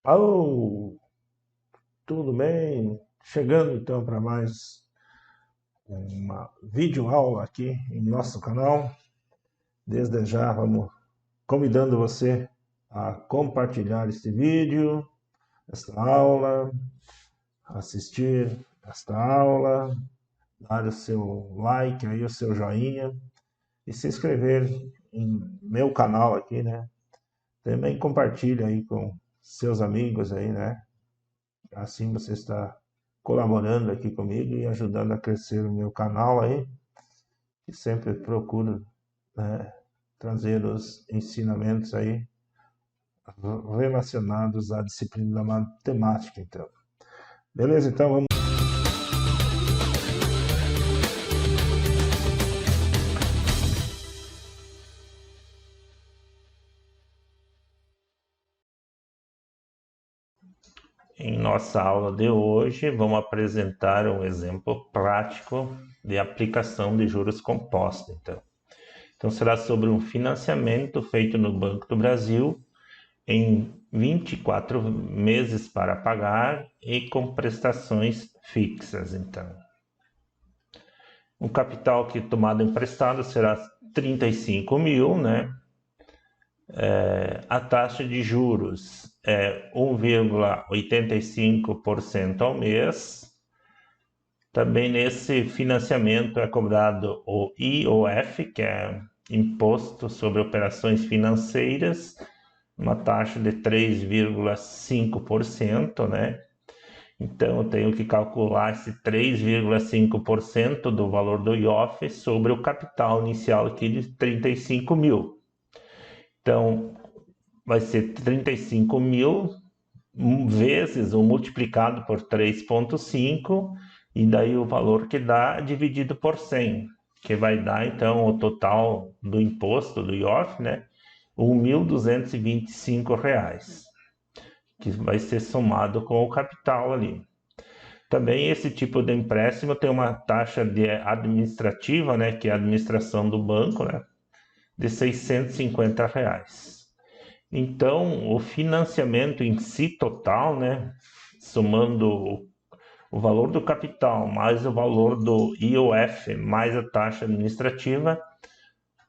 Alô, tudo bem? Chegando então para mais uma videoaula aqui em nosso canal. Desde já vamos convidando você a compartilhar este vídeo, esta aula, assistir esta aula, dar o seu like aí, o seu joinha e se inscrever em meu canal aqui, né? Também compartilha aí com seus amigos aí, né? Assim você está colaborando aqui comigo e ajudando a crescer o meu canal aí, que sempre procuro, né, trazer os ensinamentos aí relacionados à disciplina da matemática, então. Beleza? Então vamos. Em nossa aula de hoje, vamos apresentar um exemplo prático de aplicação de juros compostos. Então será sobre um financiamento feito no Banco do Brasil em 24 meses para pagar e com prestações fixas. Então, o capital que tomado emprestado será 35 mil, né? A taxa de juros é 1,85% ao mês. Também nesse financiamento é cobrado o IOF, que é Imposto sobre Operações Financeiras, uma taxa de 3,5%, né? Então eu tenho que calcular esse 3,5% do valor do IOF sobre o capital inicial aqui de 35 mil. Então vai ser 35 mil vezes ou multiplicado por 3,5 e daí o valor que dá dividido por 100, que vai dar então o total do imposto do IOF, né? R$ 1.225, que vai ser somado com o capital ali. Também esse tipo de empréstimo tem uma taxa administrativa, né, que é a administração do banco, né, de R$ 650. Então, o financiamento em si total, né, somando o valor do capital mais o valor do IOF mais a taxa administrativa,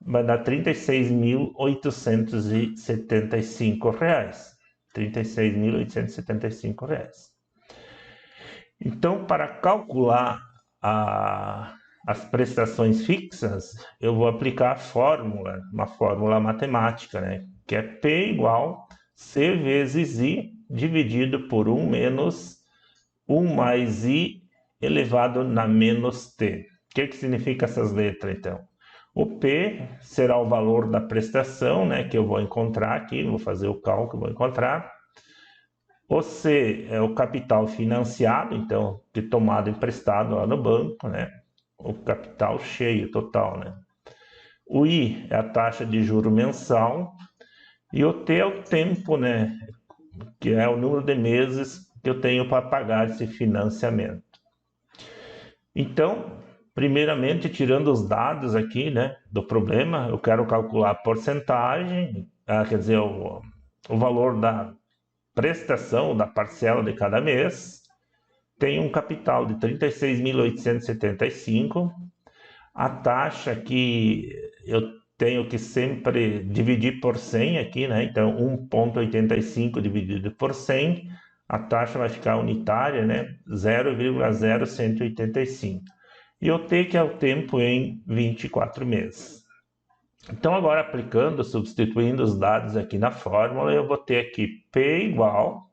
vai dar R$ 36.875. R$ 36.875. Então, para calcular as prestações fixas, eu vou aplicar a fórmula, uma fórmula matemática, né? Que é P igual C vezes I dividido por 1 menos 1 mais I elevado na menos T. O que significa essas letras, então? O P será o valor da prestação, né, que eu vou encontrar aqui, vou fazer o cálculo, vou encontrar. O C é o capital financiado, então, de tomado emprestado lá no banco, né? O capital cheio, total, né? O I é a taxa de juro mensal e o T é o tempo, né? Que é o número de meses que eu tenho para pagar esse financiamento. Então, primeiramente, tirando os dados aqui, né, do problema, eu quero calcular a porcentagem, quer dizer, o valor da prestação da parcela de cada mês, tem um capital de 36.875, a taxa que eu tenho que sempre dividir por 100 aqui, né? Então 1,85 dividido por 100, a taxa vai ficar unitária, né? 0,0185. E o T, que é o tempo em 24 meses. Então, agora aplicando, substituindo os dados aqui na fórmula, eu vou ter aqui P igual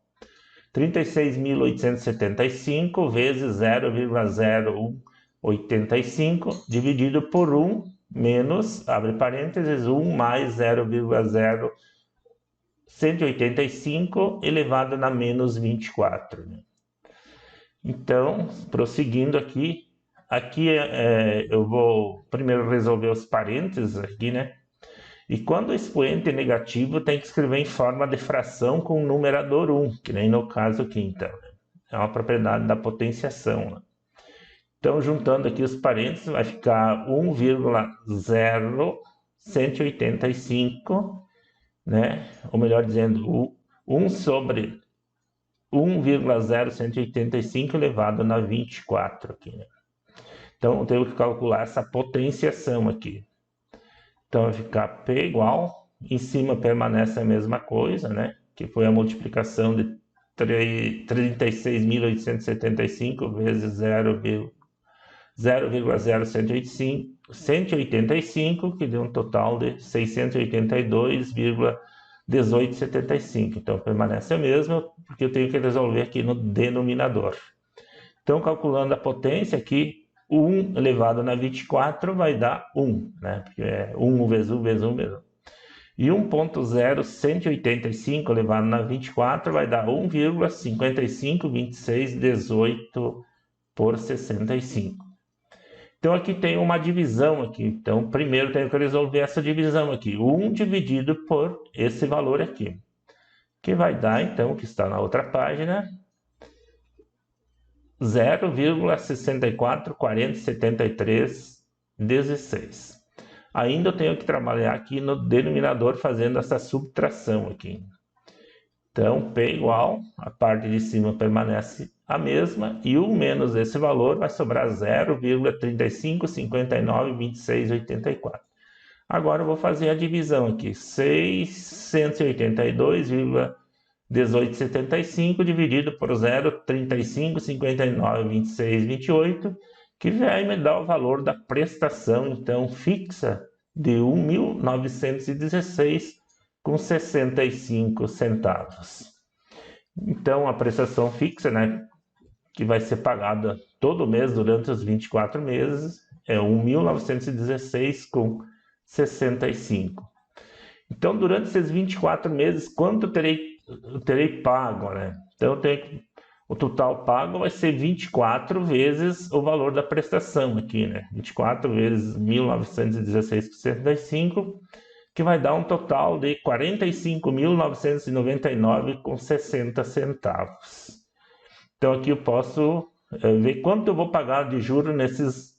36.875 vezes 0,0185 dividido por 1 menos, abre parênteses, 1 mais 0,0185 elevado na menos 24. Então, prosseguindo aqui, eu vou primeiro resolver os parênteses aqui, né? E quando o expoente é negativo, tem que escrever em forma de fração com o numerador 1, que nem no caso aqui, então. É uma propriedade da potenciação. Né? Então, juntando aqui os parênteses, vai ficar 1,0185, né? Ou melhor dizendo, 1 sobre 1,0185 elevado na 24 aqui, né? Então, eu tenho que calcular essa potenciação aqui. Então, vai ficar P igual, em cima permanece a mesma coisa, né? Que foi a multiplicação de 36.875 vezes 0,0185, que deu um total de 682,1875. Então, permanece a mesma, porque eu tenho que resolver aqui no denominador. Então, calculando a potência aqui, 1 elevado na 24 vai dar 1, né? Porque é 1 vezes 1 vezes 1 vezes 1. E 1.0185 elevado na 24 vai dar 1,552618 por 65. Então, aqui tem uma divisão aqui. Então, primeiro tenho que resolver essa divisão aqui. 1 dividido por esse valor aqui. Que vai dar, então, que está na outra página, 0,64407316. Ainda eu tenho que trabalhar aqui no denominador fazendo essa subtração aqui. Então, P igual, a parte de cima permanece a mesma, e 1 menos esse valor vai sobrar 0,35592684. Agora eu vou fazer a divisão aqui, 682,1875 dividido por 0,35592628, que vai me dar o valor da prestação, então, fixa de 1.916 com 65 centavos. Então, a prestação fixa, né, que vai ser pagada todo mês durante os 24 meses, é 1.916 com 65. Então, durante esses 24 meses, quanto eu terei pago, né? Então, o total pago vai ser 24 vezes o valor da prestação aqui, né? 24 vezes 1.916,65, que vai dar um total de 45.999 com 60 centavos. Então, aqui eu posso ver quanto eu vou pagar de juros nesses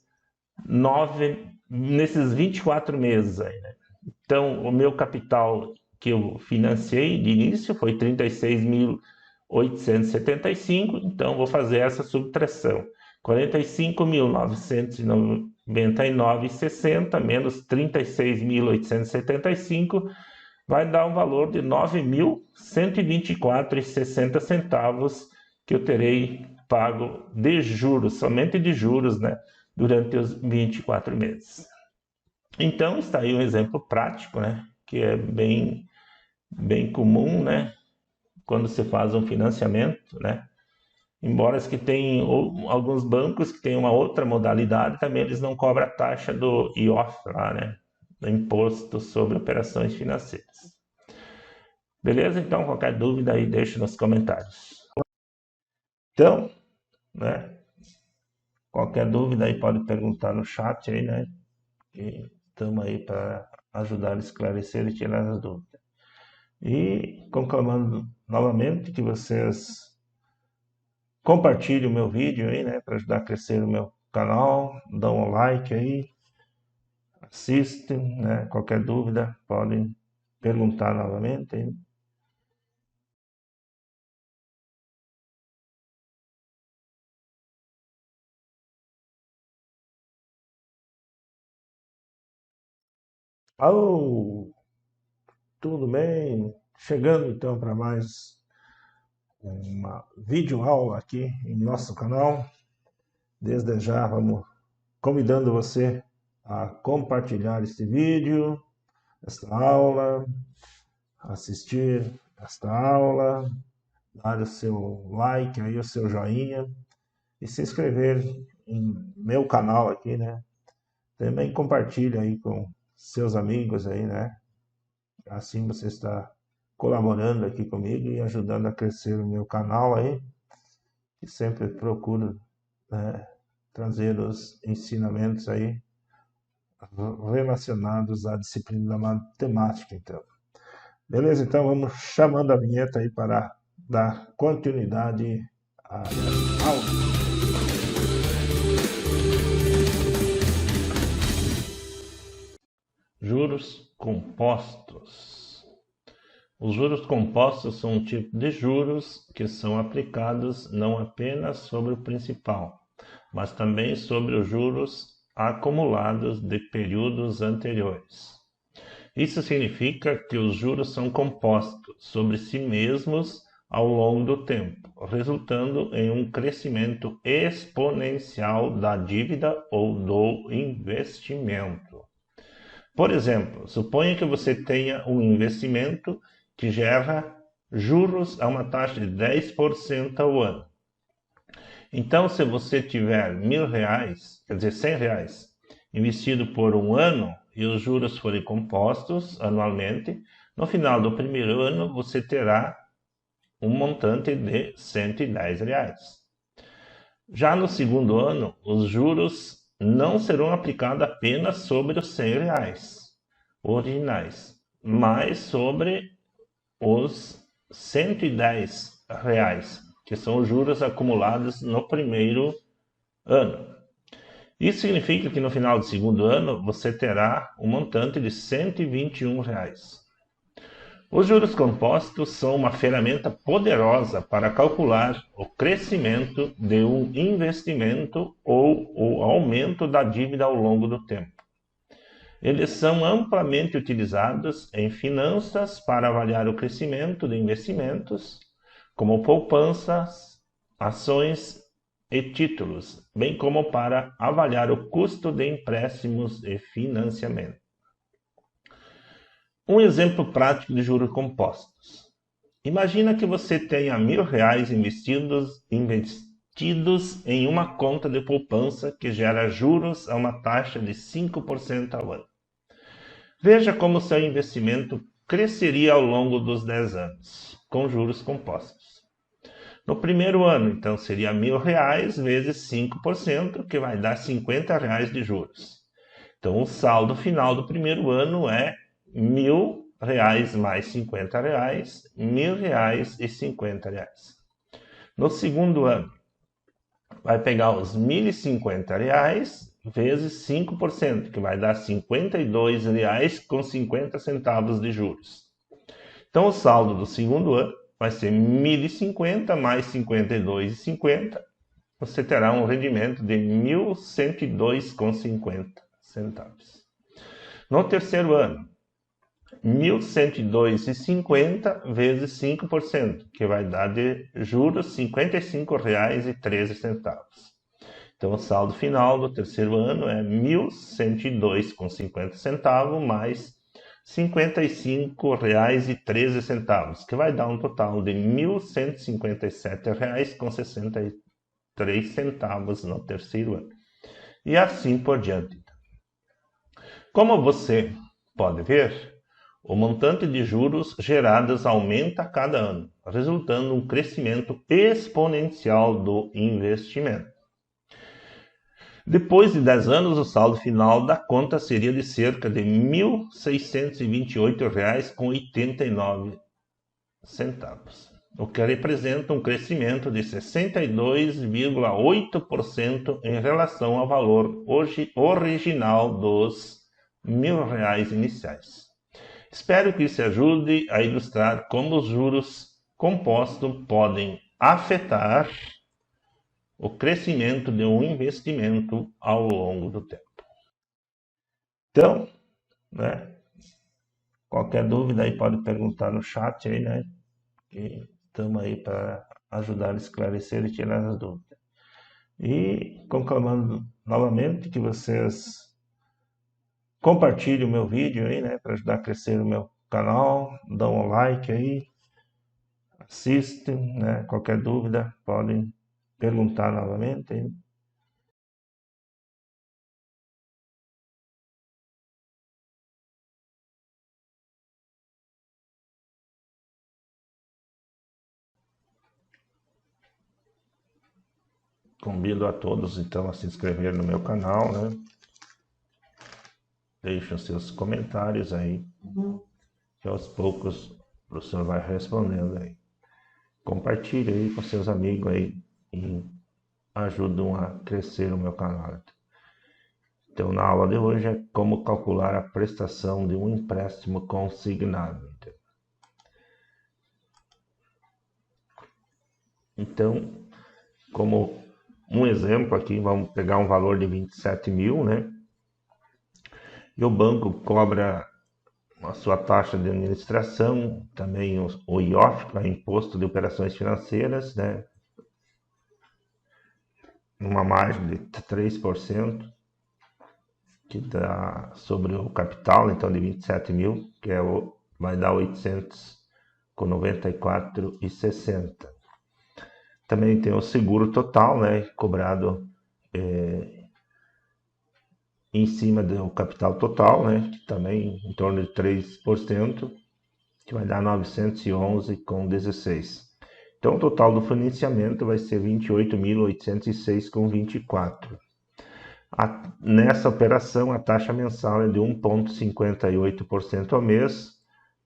24 meses aí, né? Então, o meu capital que eu financiei de início foi 36.875, então vou fazer essa subtração. 45.999,60 menos 36.875 vai dar um valor de 9.124,60 centavos que eu terei pago de juros, somente de juros, né, durante os 24 meses. Então, está aí um exemplo prático, né, que é bem comum, né, quando se faz um financiamento, né. Embora que tem alguns bancos que têm uma outra modalidade, também eles não cobram a taxa do IOF lá, né, do Imposto sobre Operações Financeiras. Beleza? Então, qualquer dúvida aí, deixa nos comentários. Então, né, qualquer dúvida aí pode perguntar no chat aí, né, e estamos aí para ajudar a esclarecer e tirar as dúvidas. E conclamando novamente que vocês compartilhem o meu vídeo aí, né, para ajudar a crescer o meu canal, dão um like aí, assistem, né, qualquer dúvida podem perguntar novamente aí. Alô, tudo bem? Chegando então para mais uma videoaula aqui em nosso canal. Desde já vamos convidando você a compartilhar este vídeo, esta aula, assistir esta aula, dar o seu like aí, o seu joinha e se inscrever em meu canal aqui, né? Também compartilha aí com seus amigos aí, né? Assim você está colaborando aqui comigo e ajudando a crescer o meu canal aí, que sempre procuro, né, trazer os ensinamentos aí relacionados à disciplina da matemática, então. Beleza? Então vamos chamando a vinheta aí para dar continuidade à aula. Juros compostos. Os juros compostos são um tipo de juros que são aplicados não apenas sobre o principal, mas também sobre os juros acumulados de períodos anteriores. Isso significa que os juros são compostos sobre si mesmos ao longo do tempo, resultando em um crescimento exponencial da dívida ou do investimento. Por exemplo, suponha que você tenha um investimento que gera juros a uma taxa de 10% ao ano. Então, se você tiver R$1.000, quer dizer, R$100, investido por um ano e os juros forem compostos anualmente, no final do primeiro ano você terá um montante de R$110. Já no segundo ano, os juros não serão aplicados apenas sobre os R$100 originais, mas sobre os R$110, que são os juros acumulados no primeiro ano. Isso significa que no final do segundo ano você terá um montante de R$121. Os juros compostos são uma ferramenta poderosa para calcular o crescimento de um investimento ou o aumento da dívida ao longo do tempo. Eles são amplamente utilizados em finanças para avaliar o crescimento de investimentos, como poupanças, ações e títulos, bem como para avaliar o custo de empréstimos e financiamento. Um exemplo prático de juros compostos. Imagina que você tenha R$1.000 investidos em uma conta de poupança que gera juros a uma taxa de 5% ao ano. Veja como seu investimento cresceria ao longo dos 10 anos, com juros compostos. No primeiro ano, então, seria R$1.000 vezes 5%, que vai dar R$50 de juros. Então, o saldo final do primeiro ano é R$1.000 mais R$50, R$1.000 e R$50. No segundo ano, vai pegar os R$1.050 vezes 5%, que vai dar R$52,50 de juros. Então, o saldo do segundo ano vai ser R$1.050 mais R$52,50. Você terá um rendimento de R$1.102,50. No terceiro ano, R$1.102,50 vezes 5%, que vai dar de juros R$55,13. Então, o saldo final do terceiro ano é R$1.102,50 mais R$55,13, que vai dar um total de R$1.157,63 no terceiro ano. E assim por diante. Como você pode ver, o montante de juros gerados aumenta a cada ano, resultando em um crescimento exponencial do investimento. Depois de 10 anos, o saldo final da conta seria de cerca de R$1.628,89, o que representa um crescimento de 62,8% em relação ao valor original dos R$1.000 iniciais. Espero que isso ajude a ilustrar como os juros compostos podem afetar o crescimento de um investimento ao longo do tempo. Então, qualquer dúvida aí pode perguntar no chat aí, né? Que estamos aí para ajudar a esclarecer e tirar as dúvidas. E conclamando novamente que vocês compartilhem o meu vídeo aí, né? Para ajudar a crescer o meu canal, dão um like aí, assistem, né? Qualquer dúvida podem perguntar novamente. Convido a todos então a se inscrever no meu canal, né? Deixem os seus comentários aí, que aos poucos o professor vai respondendo aí. Compartilhe aí com seus amigos aí e ajudam a crescer o meu canal. Então, na aula de hoje é como calcular a prestação de um empréstimo consignado. Então, como um exemplo aqui, vamos pegar um valor de 27 mil, né? E o banco cobra a sua taxa de administração, também o IOF, que é o Imposto de Operações Financeiras, né? Uma margem de 3%, que dá sobre o capital, então de 27 mil, que vai dar 894,60. Também tem o seguro total, né, cobrado em cima do capital total, né, que também em torno de 3%, que vai dar 911,16. Então o total do financiamento vai ser 28.806,24. Nessa operação, a taxa mensal é de 1,58% ao mês,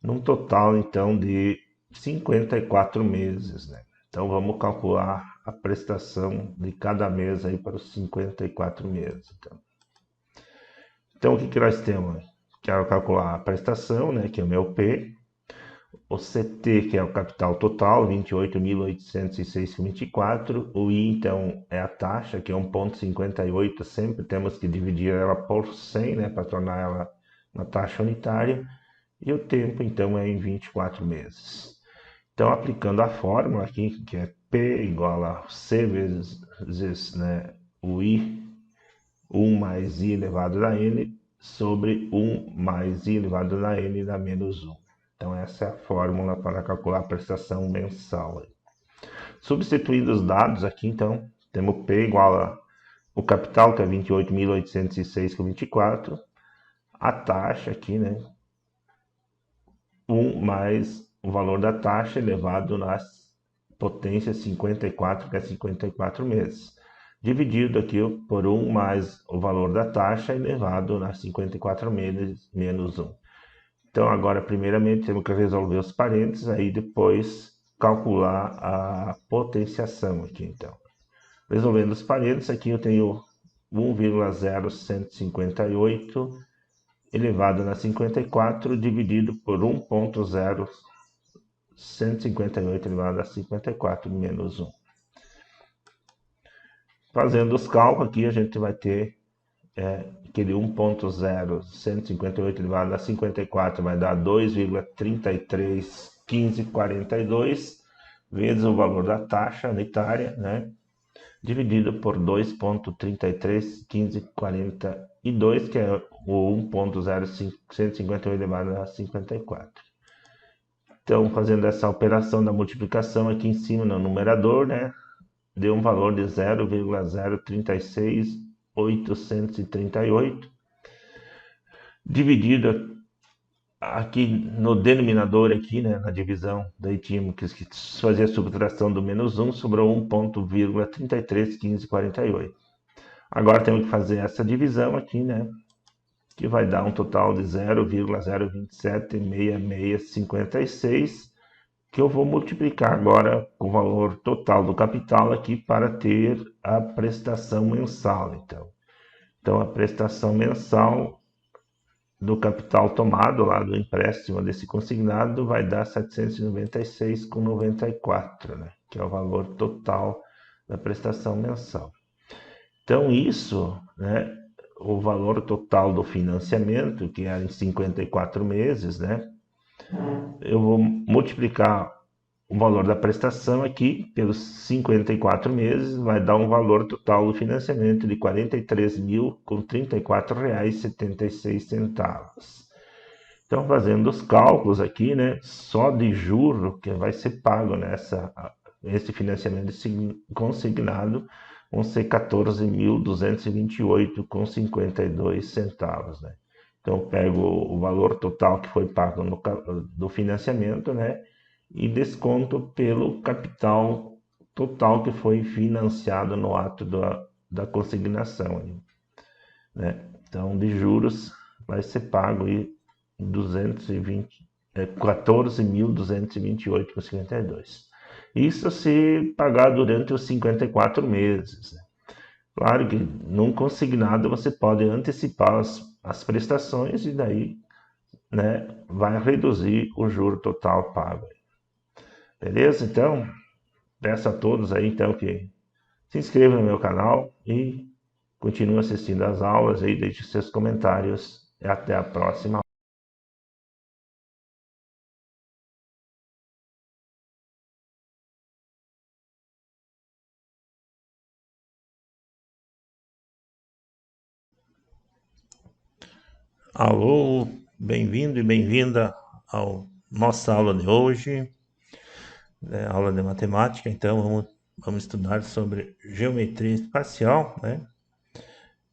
num total então de 54 meses, né? Então vamos calcular a prestação de cada mês aí para os 54 meses. Então o que nós temos? Quero calcular a prestação, né, que é o meu P, o CT, que é o capital total, 28.806,24. O I, então, é a taxa, que é 1,58. Sempre temos que dividir ela por 100, né, para tornar ela uma taxa unitária. E o tempo, então, é em 24 meses. Então, aplicando a fórmula aqui, que é P igual a C vezes, né, o I, 1 mais I elevado a N, sobre 1 mais I elevado a N dá menos 1. Então, essa é a fórmula para calcular a prestação mensal. Substituindo os dados aqui, então, temos P igual a o capital, que é 28.806,24, a taxa aqui, né? 1 mais o valor da taxa elevado na potência 54, que é 54 meses. Dividido aqui por 1 mais o valor da taxa elevado a 54 meses menos 1. Então, agora, primeiramente, temos que resolver os parênteses, aí depois calcular a potenciação aqui, então. Resolvendo os parênteses, aqui eu tenho 1,0158 elevado a 54 dividido por 1,0158 elevado a 54 menos 1. Fazendo os cálculos aqui, a gente vai ter aquele 1,0158 elevado a 54 vai dar 2,331542 vezes o valor da taxa unitária, né? Dividido por 2,331542, que é o 1,0158 elevado a 54. Então, fazendo essa operação da multiplicação aqui em cima no numerador, né? Deu um valor de 0,036838, dividido aqui no denominador, aqui, né, na divisão, daí tínhamos que fazer a subtração do menos 1, sobrou 1,331548. Agora temos que fazer essa divisão aqui, né, que vai dar um total de 0,0276656, que eu vou multiplicar agora com o valor total do capital aqui para ter a prestação mensal. Então a prestação mensal do capital tomado lá do empréstimo desse consignado vai dar 796,94, né? Que é o valor total da prestação mensal. Então isso, né, o valor total do financiamento, que era em 54 meses, né? Eu vou multiplicar o valor da prestação aqui pelos 54 meses, vai dar um valor total do financiamento de R$ 43.034,76. Então, fazendo os cálculos aqui, né, só de juro que vai ser pago esse financiamento consignado vão ser R$ 14.228,52, né? Então, eu pego o valor total que foi pago do financiamento, né, e desconto pelo capital total que foi financiado no ato da consignação, né? Então, de juros vai ser pago aí 14.228,52. Isso se pagar durante os 54 meses, né? Claro que num consignado você pode antecipar as prestações e daí, né, vai reduzir o juro total pago. Beleza? Então, peço a todos aí, então, que se inscrevam no meu canal e continuem assistindo às aulas aí, deixe seus comentários e até a próxima. Alô, bem-vindo e bem-vinda à nossa aula de hoje, né, aula de matemática. Então, vamos estudar sobre geometria espacial, né?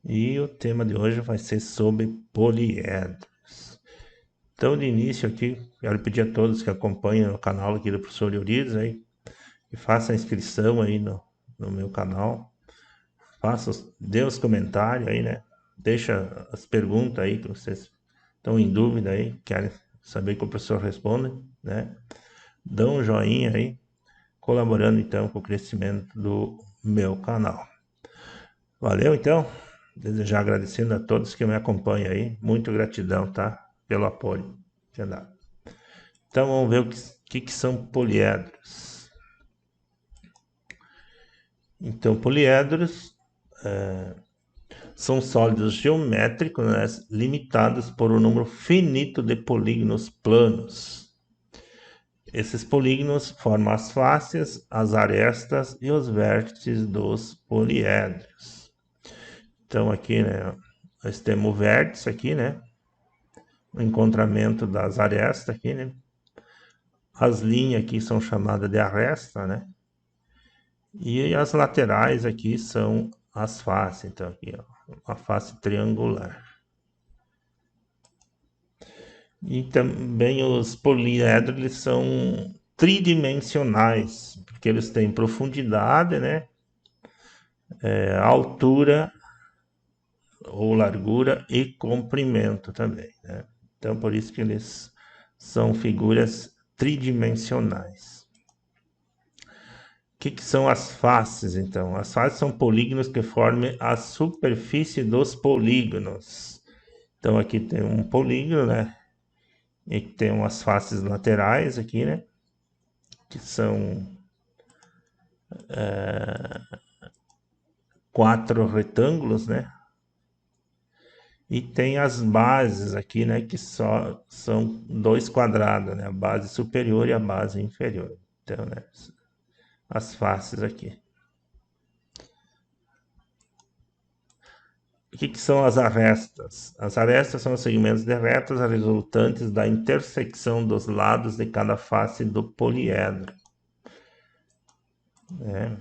E o tema de hoje vai ser sobre poliedros. Então, de início aqui, quero pedir a todos que acompanham o canal aqui do professor Eurides aí, que façam a inscrição aí no meu canal, dê os comentários aí, né? Deixa as perguntas aí que vocês estão em dúvida aí, querem saber que o professor responde, né? Dão um joinha aí, colaborando então com o crescimento do meu canal. Valeu então, desejar agradecendo a todos que me acompanham aí, muito gratidão, tá? Pelo apoio. Então vamos ver o que são poliedros. Então, poliedros são sólidos geométricos, né, limitados por um número finito de polígonos planos. Esses polígonos formam as faces, as arestas e os vértices dos poliedros. Então aqui, né, nós temos o vértice aqui, né, o encontramento das arestas aqui, né. As linhas aqui são chamadas de aresta, né, e as laterais aqui são as faces. Então aqui, ó, uma face triangular. E também os poliedros, eles são tridimensionais, porque eles têm profundidade, né, altura ou largura e comprimento também, né? Então, por isso que eles são figuras tridimensionais. O que são as faces, então? As faces são polígonos que formam a superfície dos polígonos. Então, aqui tem um polígono, né? E tem umas faces laterais aqui, né? Que são 4 retângulos, né? E tem as bases aqui, né? Que só são 2 quadrados, né? A base superior e a base inferior. Então, né? As faces aqui. O que são as arestas? As arestas são os segmentos de retas resultantes da intersecção dos lados de cada face do poliedro, né?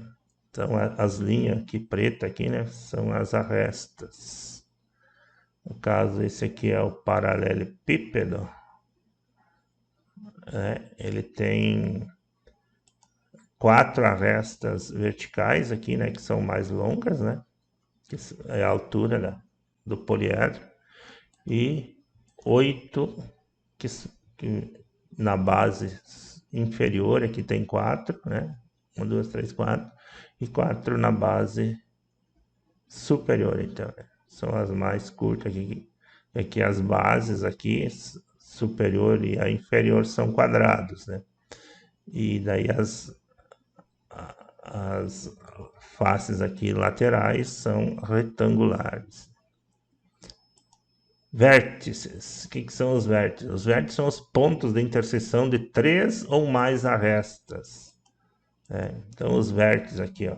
Então, as linhas aqui, preta aqui, né? São as arestas. No caso, esse aqui é o paralelepípedo, né? Ele tem 4 arestas verticais aqui, né? Que são mais longas, né? Que é a altura do poliedro. E 8 que na base inferior, aqui tem 4, né? 1, 2, 3, 4. E 4 na base superior, então, né? São as mais curtas aqui. Aqui as bases aqui, superior e a inferior, são quadrados, né? E daí as faces aqui laterais são retangulares. Vértices. O que são os vértices? Os vértices são os pontos de interseção de 3 ou mais arestas. Então, os vértices aqui, ó,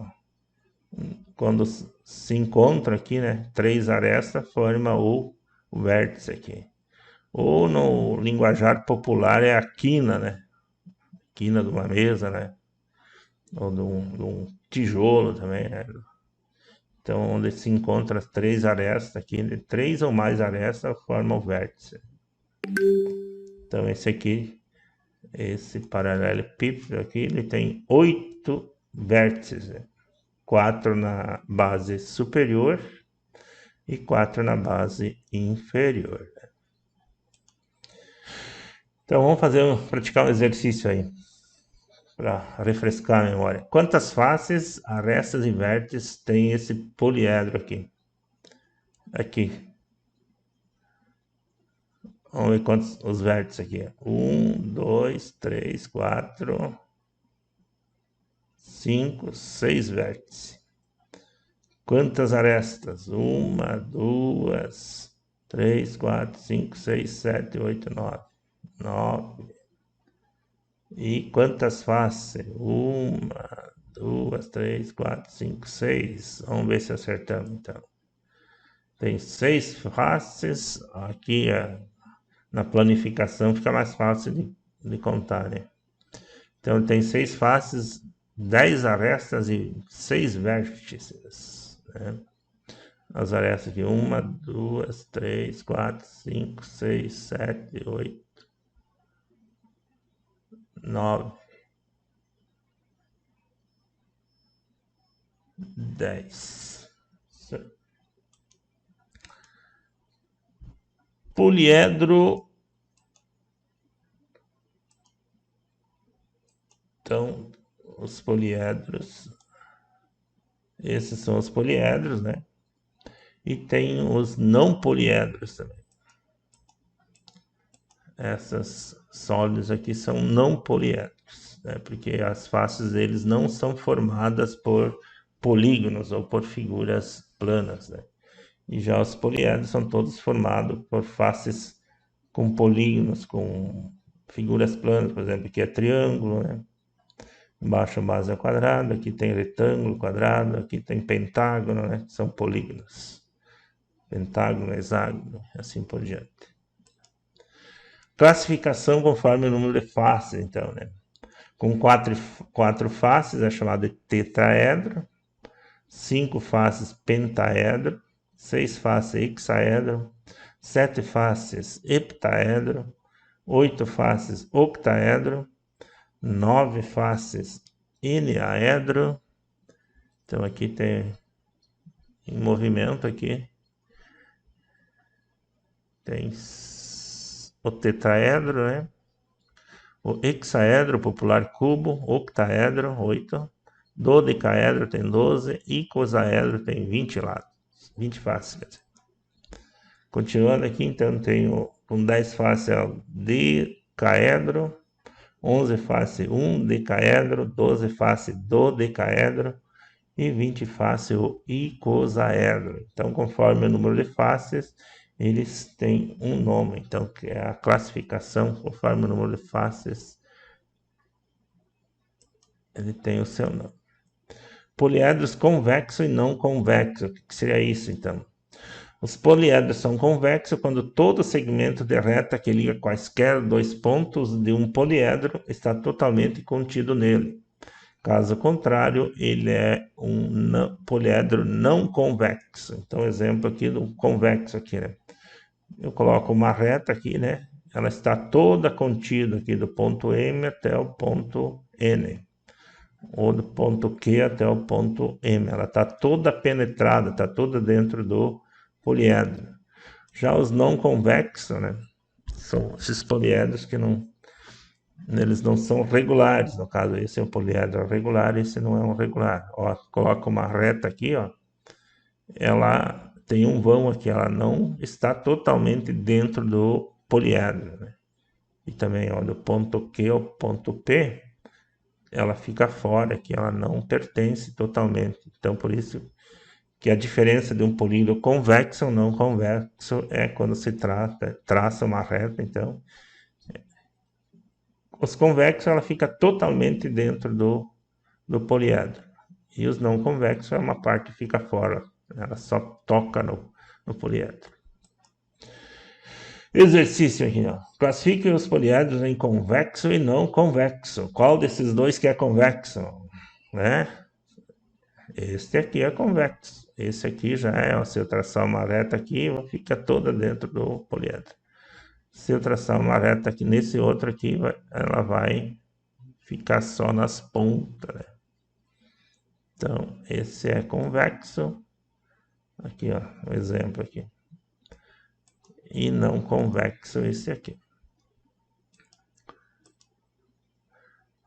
quando se encontram aqui, né, 3 arestas, forma o vértice aqui. Ou no linguajar popular é a quina, né? Quina de uma mesa, né? Ou de um tijolo também, né? Então, onde se encontra 3 arestas aqui, de 3 ou mais arestas, forma o vértice. Então, esse paralelepípedo aqui, ele tem 8 vértices, né? 4 na base superior e 4 na base inferior. Então, vamos praticar um exercício aí, para refrescar a memória. Quantas faces, arestas e vértices tem esse poliedro aqui? Aqui. Vamos ver quantos os vértices aqui. 1, 2, 3, 4, 5, 6 vértices. Quantas arestas? 1, 2, 3, 4, 5, 6, 7, 8, 9. 9. E quantas faces? 1, 2, 3, 4, 5, 6. Vamos ver se acertamos, então. Tem 6 faces. Aqui na planificação fica mais fácil de contar, né? Então tem 6 faces, 10 arestas e 6 vértices, né? As arestas aqui, 1, 2, 3, 4, 5, 6, 7, 8, 9, 10. Poliedro. Então, os poliedros. Esses são os poliedros, né? E tem os não poliedros também. Essas sólidos aqui são não poliedros, né? Porque as faces deles não são formadas por polígonos ou por figuras planas, né? E já os poliedros são todos formados por faces com polígonos, com figuras planas, por exemplo, aqui é triângulo, né? Embaixo a base é quadrado, aqui tem retângulo, quadrado, aqui tem pentágono, né? São polígonos. Pentágono, hexágono, assim por diante. Classificação conforme o número de faces, então, né? Com 4 faces é chamado de tetraedro, 5 faces pentaedro, 6 faces hexaedro, 7 faces heptaedro, 8 faces octaedro, 9 faces enaedro. Então aqui tem em movimento aqui. Tem o tetraedro, né? O hexaedro, popular cubo, octaedro, 8. Dodecaedro tem 12. Icosaedro tem 20 lados. 20 faces, quer dizer. Continuando aqui, então, tenho com 10 faces é o decaedro, 11 faces 1 decaedro, 12 faces dodecaedro e 20 faces o icosaedro. Então, conforme o número de faces, eles têm um nome. Então, que é a classificação, conforme o número de faces, ele tem o seu nome. Poliedros convexo e não convexo. O que seria isso, então? Os poliedros são convexos quando todo segmento de reta que liga quaisquer 2 pontos de um poliedro está totalmente contido nele. Caso contrário, ele é um poliedro não convexo. Então, exemplo aqui do convexo aqui, né? Eu coloco uma reta aqui, né? Ela está toda contida aqui do ponto M até o ponto N, ou do ponto Q até o ponto M. Ela está toda penetrada, está toda dentro do poliedro. Já os não convexos, né? São esses poliedros que eles não são regulares. No caso, esse é um poliedro regular, esse não é um regular. Ó, coloca uma reta aqui, ó. Ela tem um vão aqui, ela não está totalmente dentro do poliedro, né? E também, ó, do ponto Q ao ponto P, ela fica fora aqui, ela não pertence totalmente. Então, por isso que a diferença de um polígono convexo ou não convexo é quando se traça uma reta. Então, os convexos ela fica totalmente dentro do poliedro, e os não convexos é uma parte que fica fora, ela só toca no poliedro. Exercício aqui, ó. Classifique os poliedros em convexo e não convexo. Qual desses dois que é convexo, né? Este aqui é convexo. Esse aqui já é, ó, se eu traçar uma reta aqui, fica toda dentro do poliedro. Se eu traçar uma reta aqui nesse outro aqui, ela vai ficar só nas pontas, né? Então, esse é convexo. Aqui, ó, um exemplo aqui. E não convexo esse aqui.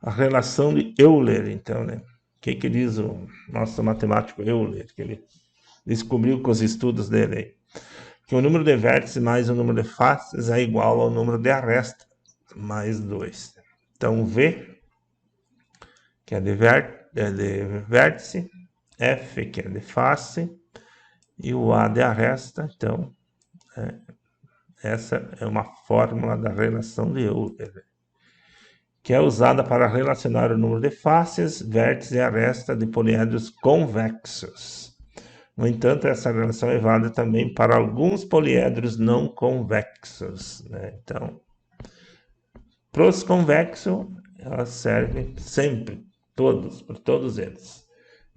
A relação de Euler, então, né? O que diz o nosso matemático Euler, que ele descobriu com os estudos dele aí? Que o número de vértices mais o número de faces é igual ao número de arestas, mais 2. Então, V, que é de vértice, F, que é de face, e o A de aresta. Então, essa é uma fórmula da relação de Euler, que é usada para relacionar o número de faces, vértices e aresta de poliedros convexos. No entanto, essa relação é válida também para alguns poliedros não convexos, né? Então, para os convexos, ela serve sempre, para todos eles.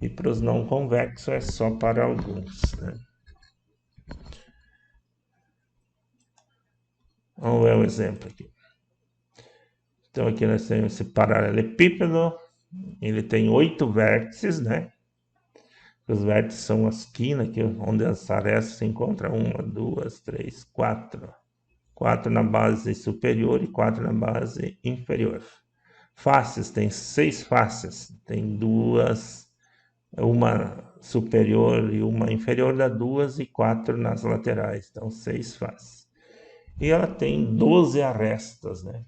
E para os não convexos é só para alguns, né? Vamos ver um exemplo aqui. Então, aqui nós temos esse paralelepípedo, ele tem 8 vértices, né? Os vértices são as quinas, aqui, onde as arestas se encontram, 1, 2, 3, 4. 4 na base superior e 4 na base inferior. Faces, tem 6 faces, tem duas, uma superior e uma inferior, dá 2 e 4 nas laterais, então 6 faces. E ela tem 12 arestas, né?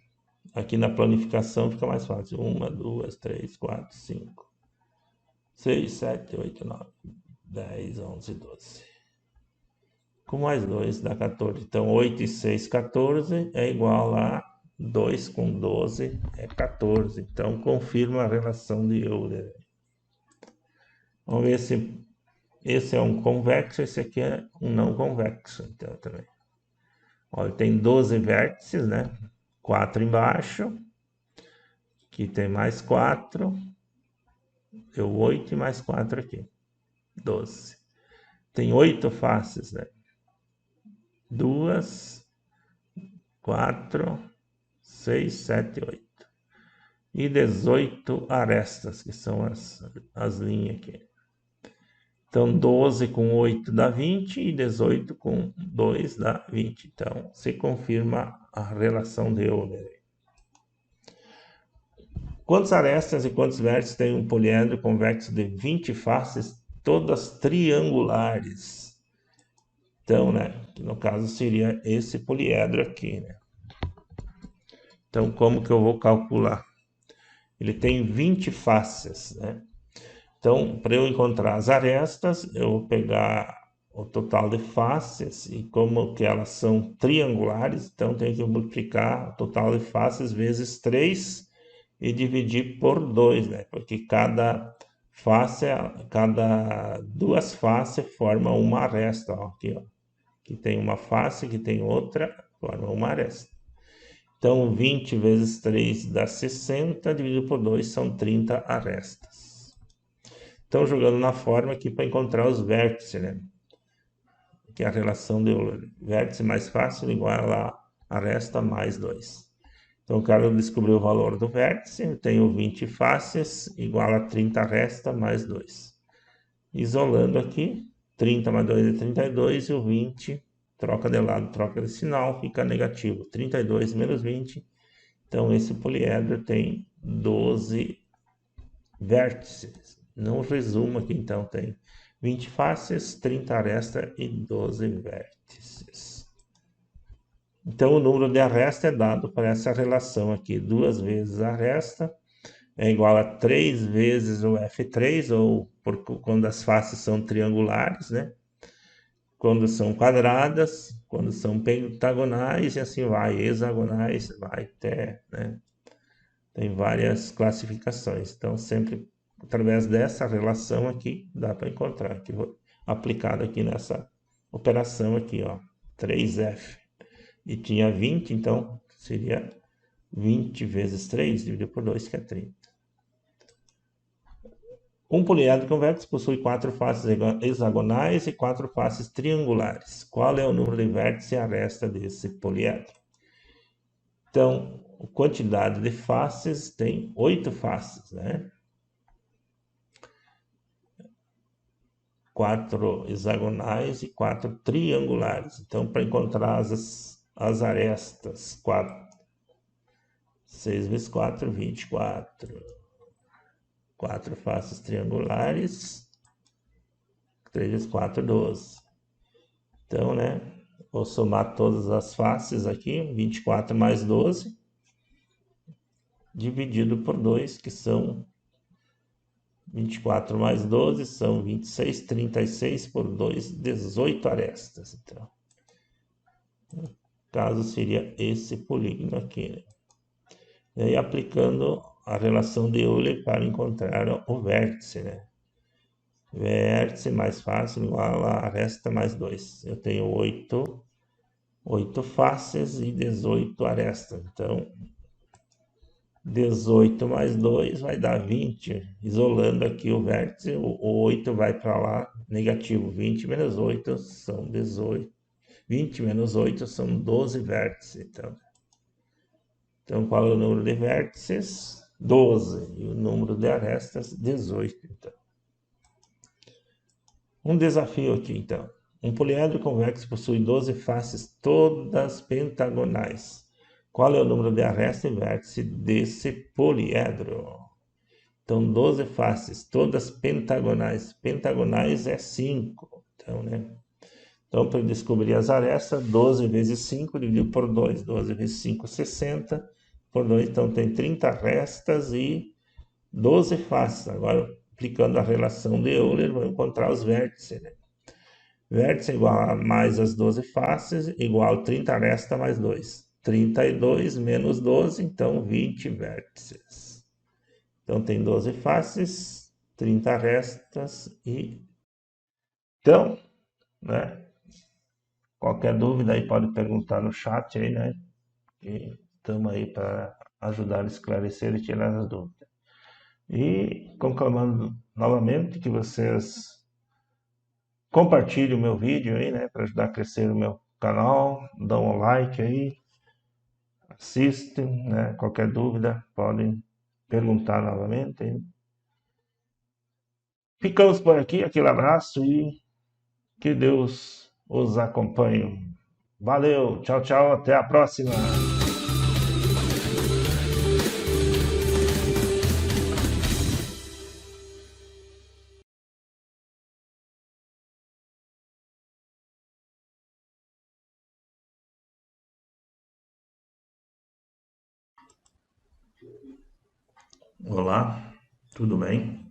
Aqui na planificação fica mais fácil, 1, 2, 3, 4, 5, 6, 7, 8, 9, 10, 11, 12. Com mais 2 dá 14. Então, 8 e 6, 14 é igual a 2 com 12 é 14. Então, confirma a relação de Euler. Vamos ver se esse é um convexo, esse aqui é um não convexo. Então, também. Olha, tem 12 vértices, né? 4 embaixo. Aqui tem mais 4. Deu 8 e mais 4 aqui. 12. Tem 8 faces, né? 2, 4, 6, 7, 8. E 18 arestas, que são as linhas aqui. Então, 12 com 8 dá 20 e 18 com 2 dá 20. Então, se confirma a relação de Euler. Quantas arestas e quantos vértices tem um poliedro convexo de 20 faces, todas triangulares? Então, né, no caso seria esse poliedro aqui, né? Então, como que eu vou calcular? Ele tem 20 faces, né? Então, para eu encontrar as arestas, eu vou pegar o total de faces e como que elas são triangulares, então tenho que multiplicar o total de faces vezes 3 e dividir por 2, né? Porque cada duas faces formam uma aresta, ó, aqui, ó. Que tem uma face, que tem outra, forma uma aresta. Então, 20 vezes 3 dá 60, dividido por 2 são 30 arestas. Então, jogando na forma aqui para encontrar os vértices, né? Que é a relação de vértice mais fácil igual a aresta mais 2. Então, o cara descobriu o valor do vértice, eu tenho 20 faces igual a 30 aresta mais 2. Isolando aqui, 30 mais 2 é 32 e o 20 troca de lado, troca de sinal, fica negativo. 32 menos 20, então esse poliedro tem 12 vértices. No resumo aqui, então, tem 20 faces, 30 arestas e 12 vértices. Então, o número de aresta é dado para essa relação aqui. 2 vezes a aresta é igual a 3 vezes o F3, ou quando as faces são triangulares, né? Quando são quadradas, quando são pentagonais, e assim vai, hexagonais, vai até, né? Tem várias classificações. Então, sempre através dessa relação aqui, dá para encontrar, aqui, aplicado aqui nessa operação aqui, ó, 3F. E tinha 20, então seria 20 vezes 3, dividido por 2, que é 30. Um poliedro convexo possui 4 faces hexagonais e 4 faces triangulares. Qual é o número de vértices e aresta desse poliedro? Então, a quantidade de faces tem 8 faces, né? 4 hexagonais e 4 triangulares. Então, para encontrar as arestas, 6 vezes 4, 24. 4 faces triangulares, 3 vezes 4, 12. Então, né, vou somar todas as faces aqui, 24 mais 12, dividido por 2, que são 24 mais 12 são 26, 36 por 2, 18 arestas. Então, no caso, seria esse polígono aqui, né? E aí, aplicando a relação de Euler para encontrar o vértice, né? Vértice mais fácil igual a aresta mais 2. Eu tenho 8 faces e 18 arestas. Então, 18 mais 2 vai dar 20. Isolando aqui o vértice, o 8 vai para lá, negativo. 20 menos 8 são 18. 20 menos 8 são 12 vértices. Então, qual é o número de vértices? 12. E o número de arestas? 18. Então, um desafio aqui, então. Um poliedro convexo possui 12 faces, todas pentagonais. Qual é o número de aresta e vértice desse poliedro? Então, 12 faces, todas pentagonais. Pentagonais é 5. Então, né? Então, para descobrir as arestas, 12 vezes 5 dividido por 2. 12 vezes 5, 60. Por 2, então, tem 30 arestas e 12 faces. Agora, aplicando a relação de Euler, vamos encontrar os vértices, né? Vértice igual a mais as 12 faces, igual a 30 arestas mais 2. 32 menos 12, então 20 vértices. Então tem 12 faces, 30 arestas e... Então, né? Qualquer dúvida aí pode perguntar no chat aí, né? E estamos aí para ajudar a esclarecer e tirar as dúvidas. E conclamando novamente que vocês compartilhem o meu vídeo aí, né? Para ajudar a crescer o meu canal, dão um like aí, assistem, né? Qualquer dúvida podem perguntar novamente. Ficamos por aqui, aquele abraço e que Deus os acompanhe. Valeu, tchau, tchau, até a próxima. Olá, tudo bem?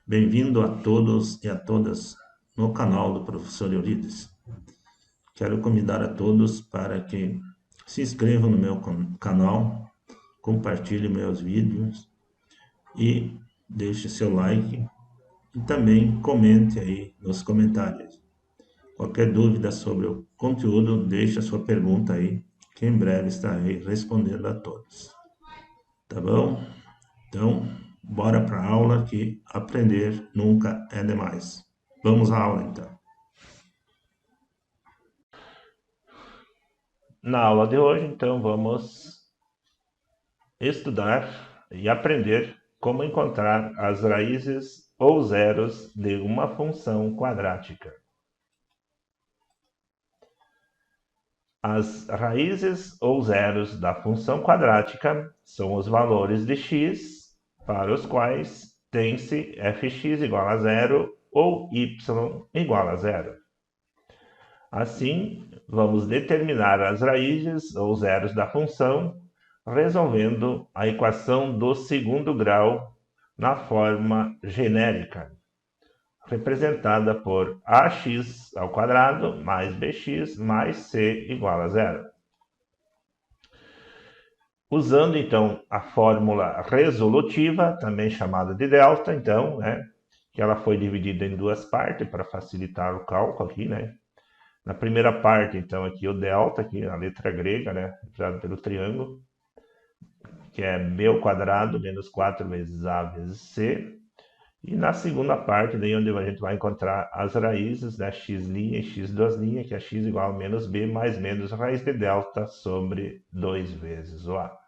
Bem-vindo a todos e a todas no canal do Professor Eurides. Quero convidar a todos para que se inscrevam no meu canal, compartilhem meus vídeos e deixe seu like e também comente aí nos comentários. Qualquer dúvida sobre o conteúdo, deixe a sua pergunta aí, que em breve estarei respondendo a todos. Tá bom? Então, bora para a aula que aprender nunca é demais. Vamos à aula então. Na aula de hoje, então, vamos estudar e aprender como encontrar as raízes ou zeros de uma função quadrática. As raízes ou zeros da função quadrática são os valores de x para os quais tem-se fx igual a zero ou y igual a zero. Assim, vamos determinar as raízes ou zeros da função resolvendo a equação do segundo grau na forma genérica, representada por ax ao quadrado mais bx mais c igual a zero. Usando, então, a fórmula resolutiva, também chamada de delta, então, né, que ela foi dividida em duas partes para facilitar o cálculo aqui, né. Na primeira parte, então, aqui o delta, aqui a letra grega, né, representado pelo triângulo, que é b ao quadrado menos 4 vezes a vezes c. E na segunda parte, daí onde a gente vai encontrar as raízes, né, x' e x2', que é x igual a menos b mais menos raiz de delta sobre 2 vezes o a.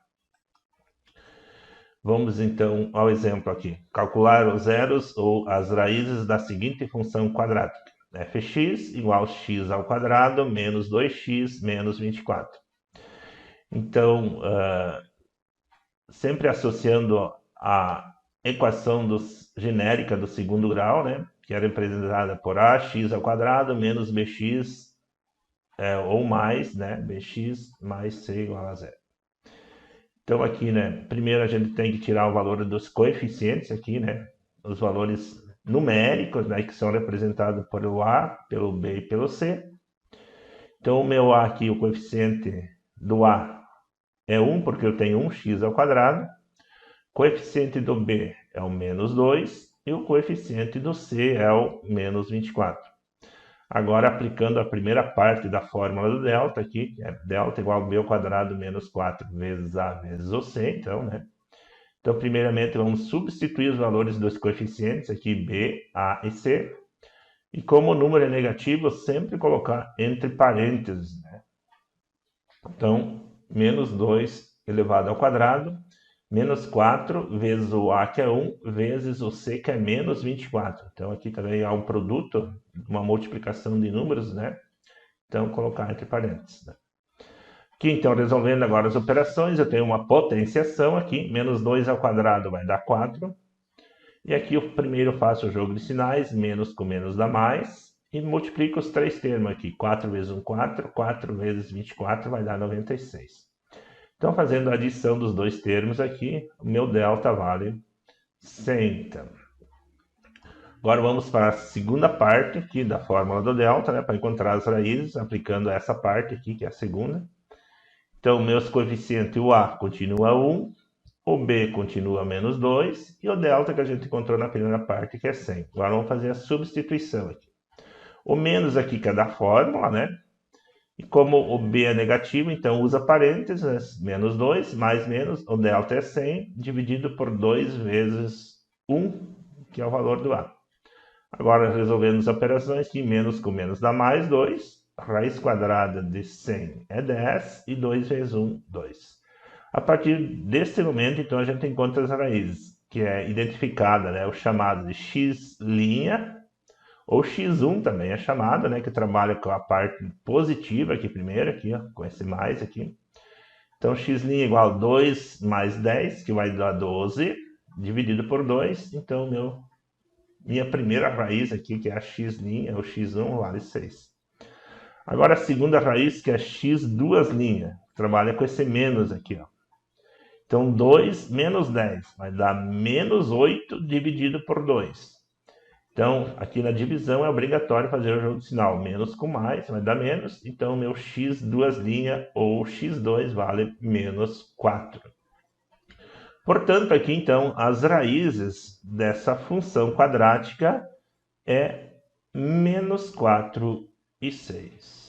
Vamos então ao exemplo aqui. Calcular os zeros ou as raízes da seguinte função quadrática. Fx igual a x ao quadrado menos 2x menos 24. Então, sempre associando a equação genérica do segundo grau, né, que é representada por ax ao quadrado menos bx ou mais, né, bx mais c igual a zero. Então aqui, né, primeiro a gente tem que tirar o valor dos coeficientes aqui, né, os valores numéricos, né, que são representados pelo A, pelo B e pelo C. Então, o meu A aqui, o coeficiente do A é 1, porque eu tenho 1x ao quadrado. O coeficiente do B é o menos 2 e o coeficiente do C é o menos 24. Agora, aplicando a primeira parte da fórmula do delta aqui, que é delta igual a B ao quadrado menos 4 vezes A vezes o C, então, né? Então, primeiramente, vamos substituir os valores dos coeficientes aqui, B, A e C. E como o número é negativo, sempre colocar entre parênteses, né? Então, menos 2 elevado ao quadrado, menos 4 vezes o A, que é 1, vezes o C, que é menos 24. Então, aqui também há um produto, uma multiplicação de números, né? Então, colocar entre parênteses, né? Aqui, então, resolvendo agora as operações, eu tenho uma potenciação aqui, menos 2 ao quadrado vai dar 4. E aqui eu primeiro faço o jogo de sinais, menos com menos dá mais, e multiplico os três termos aqui. 4 vezes 1, 4, 4 vezes 24 vai dar 96. Então, fazendo a adição dos dois termos aqui, o meu delta vale 100. Então. Agora vamos para a segunda parte aqui da fórmula do delta, né, para encontrar as raízes, aplicando essa parte aqui, que é a segunda. Então, meus coeficientes, o A continua 1, o B continua menos 2, e o delta que a gente encontrou na primeira parte, que é 100. Agora vamos fazer a substituição aqui. O menos aqui que é da fórmula, né? E como o B é negativo, então usa parênteses, menos 2, mais menos, o delta é 100, dividido por 2 vezes 1, que é o valor do A. Agora, resolvendo as operações, que menos com menos dá mais 2, raiz quadrada de 100 é 10, e 2 vezes 1, 2. A partir desse momento, então, a gente encontra as raízes, que é identificada, né, o chamado de x', ou x1 também é chamado, né, que trabalha com a parte positiva aqui primeiro, aqui, ó, com esse mais aqui. Então, x' igual a 2 mais 10, que vai dar 12, dividido por 2. Então, minha primeira raiz aqui, que é a x', o x1, vale 6. Agora, a segunda raiz, que é x duas linhas, trabalha com esse menos aqui, ó. Então, 2 menos 10 vai dar menos 8 dividido por 2. Então, aqui na divisão é obrigatório fazer o jogo de sinal. Menos com mais vai dar menos. Então, meu x duas linhas, ou x2, vale menos 4. Portanto, aqui, então, as raízes dessa função quadrática é menos 4 e 6.